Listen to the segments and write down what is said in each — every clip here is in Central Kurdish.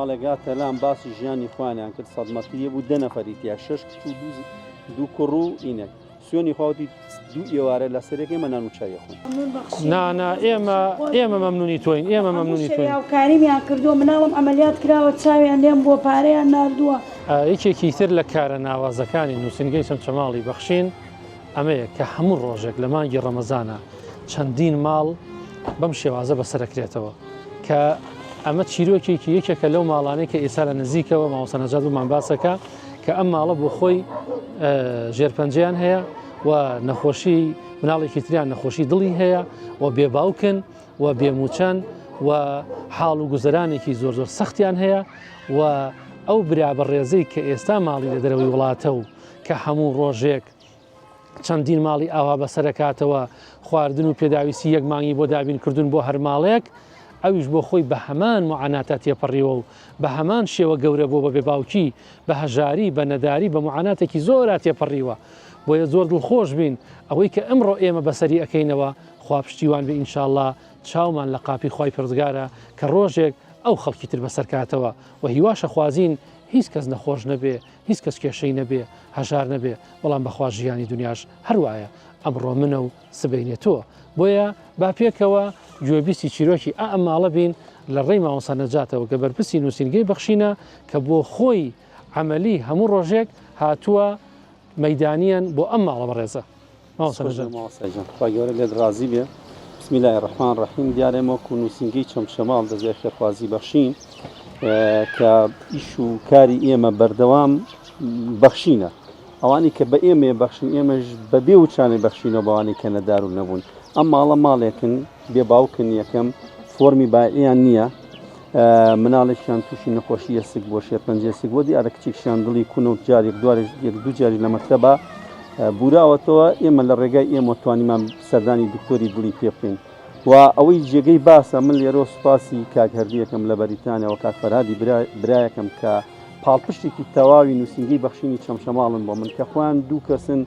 ماڵێگاتە لام باسی ژیانی خوانیان کرد سەدمەتیە بوو 10 نەفەریتیا 6 کچ و دوو کوڕ و ئینەک سوێنی خاوتی دوو ئێوارە لە سەرێکی مەنان و چای خۆن نانا ئێمە مەمنونی تۆین ئێمە مەمنونی تۆین کاریمیان کردو مناڵم ئەمەلیات کراوە چاویان لێم بۆ پارەیان ناردووە یەکێکی تر لە کارە ناوازەکانی نووسنگەی چەمچەماڵی بەخشین ئەمەیە کە هەموو ڕۆژێک لە مانگی ڕەمەزانە چەندین ماڵ بەم شێوازە بەسەرەکرێتەوە کە ئەمە چیرۆکێکی یەکێکە لەو ماڵانەی کە ئێستا لە نزیکەوە ماوەسە نەجات بمان باسەکە کە ئەم ماڵە بۆ خۆی ژێرپەنجەیان هەیە و نەخۆشی مناڵێکی تریان نەخۆشی دڵی هەیە و بێباوکن و بێموچەن و حاڵ و گوزەرانێکی زۆر زۆر سەختیان هەیە و ئەو برابەڕێزەی کە ئێستا ماڵی لە دەرەوەی وڵاتە و کە هەموو ڕۆژێک چەندین ماڵی ئاوا بەسەرەکاتەوە خواردن و پێداویستی یەک مانگی بۆ دابینکردن بۆ هەر ماڵێک ئەویش بۆ خۆی بە هەمان معاناتە تێپەڕیەوە و بە هەمان شێوە گەورە بۆ بە بێباوکی بە هەژاری بە نەداری بە معاناتێکی زۆرە تێپەڕیوە بۆیە زۆر دڵخۆش بین ئەوەی کە ئەمڕۆ ئێمە بەسەری ئەەکەینەوە خوا پشتیوان بێ ئینشاءالله چاومان لە قاپی خی پردگارە کە ڕۆژێک ئەو خەڵکی تر بەسەرکاتەوە و هیواشە خوازین هیچ کەس نەخۆش نەبێ هیچ کەس کێشەی نەبێ هەژار نەبێ بەڵام بەخوا ژیانی دنیاش هەروایە ئەمڕۆ منە و سبەینێتەوە بۆیە با پێکەوە گوێبیستی چیرۆکی ئەم ماڵە بین لە ڕێی ماوەسە نەجاتەوە کە بەرپرسی نووسنگەی بەخشینە کە بۆ خۆی عملی هەموو ڕۆژێک هاتووە مەدانیان بۆ ئەم ماڵە بەڕێزە گەورە لێت ڕازی بێ بسم الله الرحمن الرحیم دیارێمە و نووسنگەی چەمشەماڵ دەزێ خێرخوازی بەخشین کە ئیش و کاری ئێمە بەردەوام بەخشینە ئەوانی کە بە ئێمە بەخشین ئێمەش بەبێ و چانەی بەخشینەوە بەوانی کە نەدار و نەبوون ئەم ماڵە ماڵێکن بێ باوکن یەکەم فۆرمی بایان نییە مناڵێکیان تووشی نەخۆشیە سک بۆ شێرپەنجێ سک بۆ دیارە کچێکیان دڵی کوونە و جارێک دوو جاری لە مەکتەبە بوراوەتەوە ئێمە لە ڕێگای ئێمە توانیمان سەردانی دکتۆری دڵی پێ بکەین و ئەوەی جێگەی باسە من لێرۆ سوپاسی کاک هەردیەکەم لە بەریتانیەوە کاک فەرهادی برایەکەم کە پاڵپشتێکی تەواوی نووسنگەی بەخشینی چەمشەماڵن بۆ من کە خوان دوو کەسن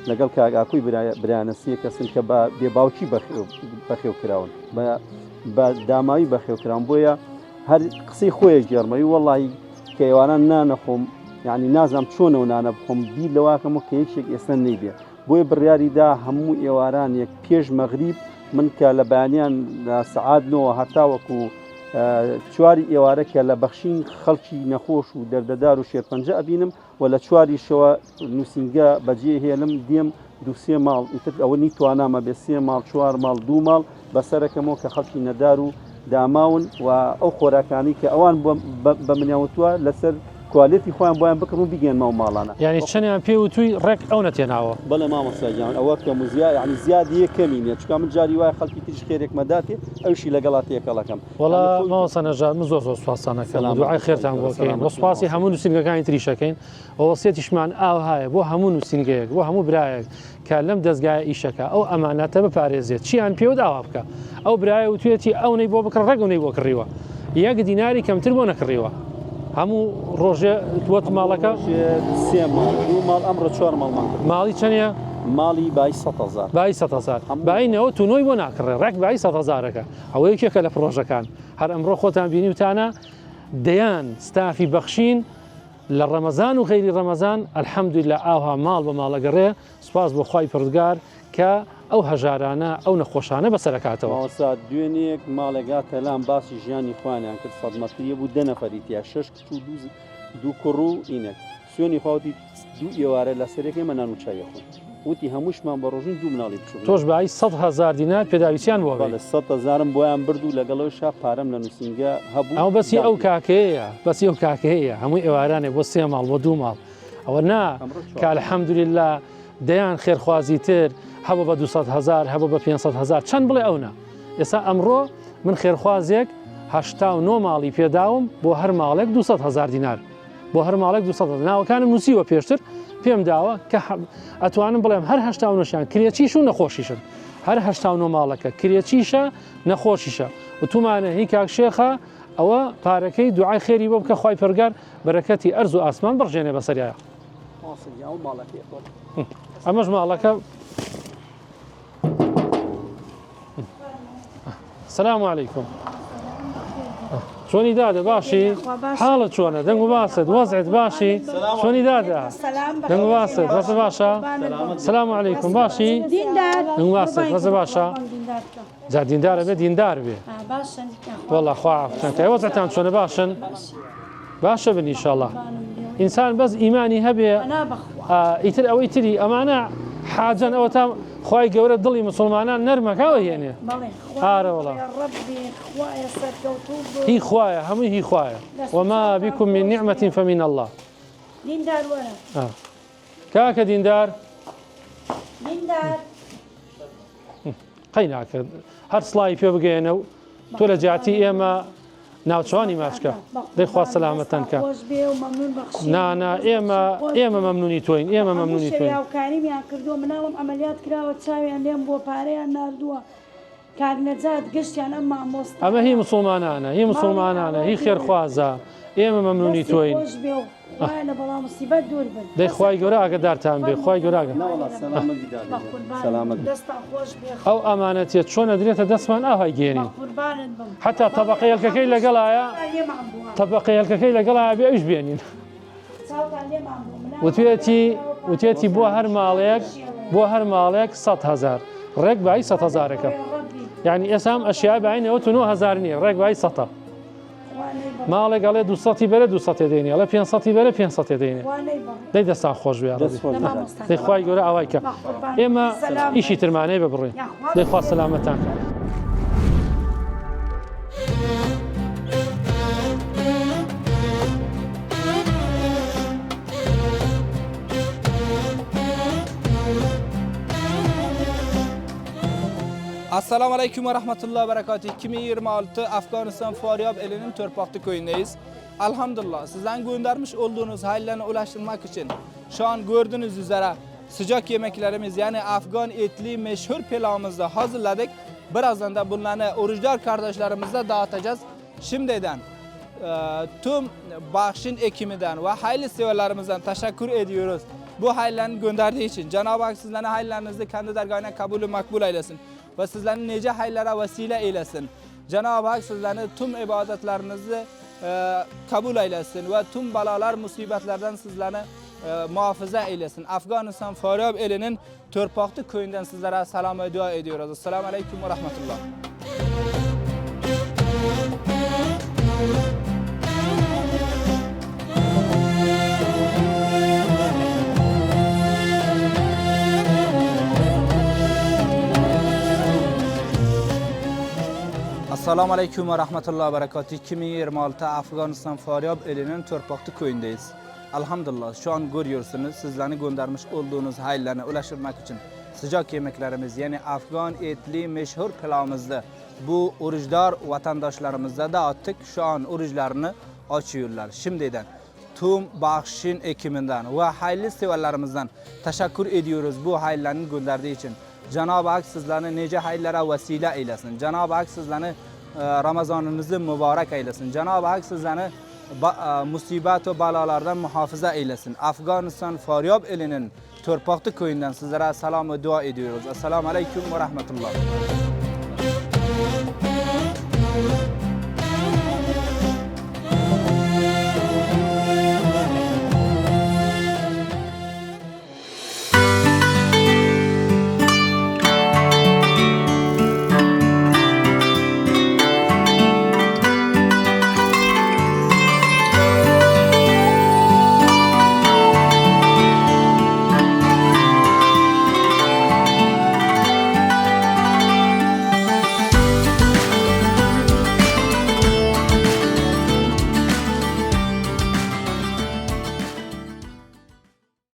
لەگەڵ کاگاکوی برایانە سێ کەسن کە بە بێباوکی بەخێو کراون بە داماوی بەخێوکراون بۆیە هەر قسەی خۆی گێڕمەوی وەڵی کە ئێوانان نانەخۆم یعنی نازانم چۆنەوە نانە بخۆم بیر لەواکەمەوە کە یەکێک ئێستا نەیبێ بۆیە بڕیاریدا هەموو ئێواران یەک پێش مەغریب من کە لە بەیانیان سەعاتنەوە هەتاوەکو چواری ئێوارەکە لە بەخشین خەڵکی نەخۆش و دەردەدار و شێرپەنجە ئەبینم و لە چواریشەوە نووسنگە بەجێ هێنم دێم دووسێ ماڵ ئیتر ئەوە نیتوانامە بێ سێ ماڵ چوار ماڵ دوو ماڵ بەسەرەکەمەوە کە خەڵکی نەدار و داماون و ئەو خۆراکانی کە ئەوان بە منیاوتووە لەسەر کوالێتی خۆیان بۆیان بکڕن و بگەێنمەوە ماڵانە یعنی چەندیان پێ وتووی ڕێک ئەو نەتێناوە بەڵێ مامۆستاجیان ئەوە کە موزیای ینی زیادیە کەمی نیە چکە من جاری وایە خەڵکی تریش خێرێک مەداتێ ئەوشی لەگەڵات تێکەڵەکەم وڵا ماوەسە نەژات من زۆر زۆر سوپاسانەکەم دوعای خێرتان بۆکەین بۆ سوپاسی هەموو نووسنگەکانی تریشەکەین وەسیەتیشمان ئاو هەیە بۆ هەموو نووسنگەیەک بۆ هەموو برایەک کە لەم دەستگای ئیشەکە ئەو ئەمانەتە بپارێزێت چیان پێوە داوا بکە ئەو برایە وتوێتی ئەو نەی بۆ بکڕ ڕێک و نەی بۆ کڕیوە یەک دیناری کەمتر بۆ نەکڕیوە هەموو ڕۆژێ دووەت ماڵەکە سێ ماڵ دوو ماڵ ئەمڕۆ چوار ماڵمان ماڵی چەندە ماڵی بای 100,000 بای 100,000 باینەوە تونۆی بۆ ناکڕێ ڕێک بای 100,000ەکە ئەوە یەکێکە لە پرۆژەکان هەر ئەمڕۆ خۆتان بینیوتانە دەیان ستافی بەخشین لە ڕەمەزان و غەیری ڕەمەزان ئەلحەمدولیلا ئاوها ماڵ بە ماڵەگەڕێ سوپاس بۆ خوای پروردگار کە ئەو هەژارانە ئەو نەخۆشانە بەسەرکاتەوە دوێنێک ماڵێگاتە لام باسی ژیانی خوانیان کرد سەدمەتیە بوو 10 نەفەریتیا 6 کچ و دوو کوڕ و ئینەک سوێنی خاوتی دوو ئێوارە لە سەرێکی مەنان و چای خۆن وتی هەمووشمان بە ڕۆژین دوو مناڵی بچوو تۆش بای 100,000 دینار پێداویستیان بۆ لە 100,000م بۆیان برد و لەگەڵەوەشا پارەم لە نووسنگە هەبوو ئەو بەسی ئەو کاکەیە بەسی ئەو کاکەیە هەمووی ئێوارانێ بۆ سێ ماڵ بۆ دوو ماڵ ئەوە نا کە الحەمدولیلا دەیان خێرخوازی تر هەبوو بە 200,000 هەبوو بە 500,000 چەند بڵێ ئەونا ئێستا ئەمڕۆ من خێرخوازێک 89 ماڵی پێداوم بۆ هەر ماڵێک 200,000 دینار بۆ هەر ماڵێک 200,000 ناوەکانم نووسیوە پێشتر پێم داوە کە ئەتوانم بڵێم هەر 89شیان کرێچیش و نەخۆشیشن هەر 89 ماڵەکە کرێچیشە نەخۆشیشە وتومانە هی کاک شێخە ئەوە پارەکەی دوعای خێری بۆ بکە خوای پەروەردگار بەرەکەتی ئەرز و ئاسمان بڕژێنێ بەسەریایە ئەمەش ماڵەکە السلام عليكم چۆنی دادە باشی حاڵت چۆنە دەنگ و باست وەزعت باشی چۆنی دادا دەنگ و باست ڕێزە باشە سەلام عەلەیکوم باشی دەنگ و باست ڕێزە باشە جا دیندارە بێ دیندار بێ وەڵا خوا عافوتان کە وەزعتان چۆنە باشن باشە بن ئینشاءڵڵا ئینسان بەس ئیمانی هەبێ ئیتر ئەوەی تری ئەمانە حاجەن ئەوە تا خوای گەورە دڵی مسلمانان نەرمەکەوە هێنێ ئارە وەڵا هی خوایە هەمووی هی خوایە وما بكم من نعمة فمن الله دیندار وەرە کاکە دیندار دیندار قەی ناکرد هەر سڵای پێ بگەێنە و تۆ لە جاتی ئێمە ناوچوانی ماچکە دەیخوا سەلامەتەن کە نانا ئێمە مەمنونی تۆین ئێمە مەمنونی تۆین هاوکاریمیان کردووە مناڵم ئەمەلیات کراوە چاویان لێم بۆ پارەیان ناردووە کارنەجات گشتیان ئەم مامۆستا ئەمە هی مسلمانانە هی مسلمانانە هی خێرخوازە ئێمە مەمنونی تۆین لە بەڵام مصیبەت دوور بن دەیخوای گەورە ئاگدارتان بێ خوای گەورە ئەو ئەمانەتێت چۆنە درێتە دەستمان ئاهای گێنین حتا تەبەقە هێلکەکەی لەگەڵایە تەبەقە هێلکەکەی لەگەڵایە بێ ئەوش بێنین وتێتی بۆ هەر ماڵێک 100,000 ڕێک بای 100,000ەکە یعنی ئێسام ئەشیا باینەوە 9,000 نییە ڕێک بای 100 ماڵێک گەڵێ 200 بەرە 200 دێنێ لە 500 بەرە 500 دێنێ دەی دەستان خۆش بێ دەیخوای گەورە ئاوایکە ئێمە ئیشی ترمانەی بە بڕێ دەیخوا سەلامەتان Assalamu alaikum ve rahmetullahi ve berekatuhu. 2026 Afganistan Faryab elinin Törpaktı köyündeyiz. Elhamdülillah sizden göndermiş olduğunuz hayırlarına ulaştırmak için şu an gördüğünüz üzere sıcak yemeklerimiz yani Afgan etli meşhur pilavımızı hazırladık. Birazdan da bunları oruçlar kardeşlerimizle dağıtacağız. Şimdiden tüm Bakşin ekiminden ve hayırlı severlerimizden teşekkür ediyoruz. Bu hayırlarını gönderdiği için Cenab-ı Hak sizlerin hayırlarınızı kendi dergahına kabulü makbul eylesin. Ve sizlerin nice hayırlara vesile eylesin. Cenab-ı Hak sizlerin tüm ibadetlerinizi kabul eylesin ve tüm balalar, musibetlerden sizlerini muhafaza eylesin. Afganistan Faryab elinin Törpaktı köyünden sizlere selam ve dua ediyoruz. Esselamu Aleyküm ve Rahmetullah. Assalamu alaikum ve rahmetullahi ve berekatuhu. 2026 Afganistan Faryab elinin Törpaktı köyündeyiz. Elhamdülillah şu an görüyorsunuz sizlerin göndermiş olduğunuz hayırlarına ulaştırmak için sıcak yemeklerimiz yani Afgan etli meşhur pilavımızda bu oruçdar vatandaşlarımıza dağıttık. Şu an oruçlarını açıyorlar. Şimdiden tüm Bakşin ekiminden ve hayırlı severlerimizden teşekkür ediyoruz bu hayırlarını gönderdiği için. Cenab-ı Hak sizlerini nice hayırlara vesile eylesin. Cenab-ı Hak sizlerini Ramazanınızı mübarek eylesin. Cenab-ı Hak sizlerini musibet ve balalardan muhafaza eylesin. Afganistan Faryab elinin Törpaktı köyünden sizlere selam ve dua ediyoruz. Esselamu Aleyküm ve Rahmetullah.